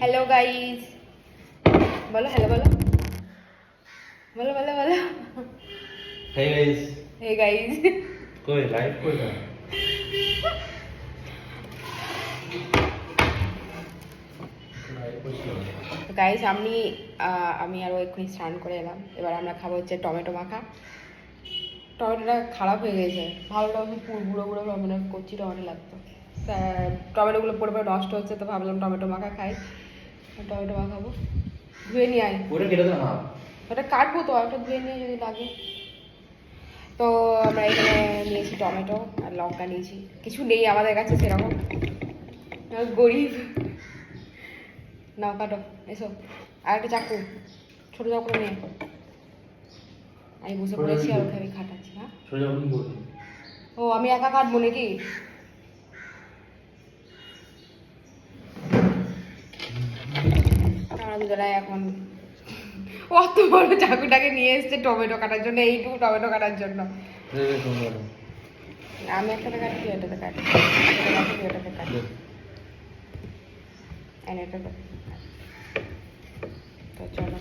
Hello guys बोलो hello बोलो बोलो बोलो बोलो हे गाइस हे गाइस कोई लाइव कोई ना গাইস আমি আরও এক্ষুনি স্নান করে এলাম। এবার আমরা খাবো হচ্ছে টমেটো মাখা। টমেটোটা খারাপ হয়ে গেছে, ভাবলাম বুড়ো বুড়ো মানে কচি টমেটো লাগতো, টমেটোগুলো পড়ে পড়ে নষ্ট হচ্ছে, তো ভাবলাম টমেটো মাখা খাই। টমেটো মাখাবো, ধুয়ে নিয়ে আয়। ওটা কেটে দাও না, ওটা কাটবো তো, ওটা ধুয়ে নিয়ে যদি লাগে। তো আমরা এখানে নিয়েছি টমেটো আর লঙ্কা নিয়েছি, কিছু নেই আমাদের কাছে সেরকম, গরিব। নাও কাটো, এসো। আর একটা চাকু, ছোটো চাকু নিয়ে। আমি বসে পড়েছি আর ওকে আমি খাটাচ্ছি। হ্যাঁ ও আমি একা কাটবো নাকি? আমরা দুজনায় এখন অত বড় চাকুটাকে নিয়ে এসছে টমেটো কাটার জন্য, এইটুকু টমেটো কাটার জন্য। আমি একটাতে কাটছি, এটাতে কাটছি, এটাতে কাটছি, এটাতে। তো চলো।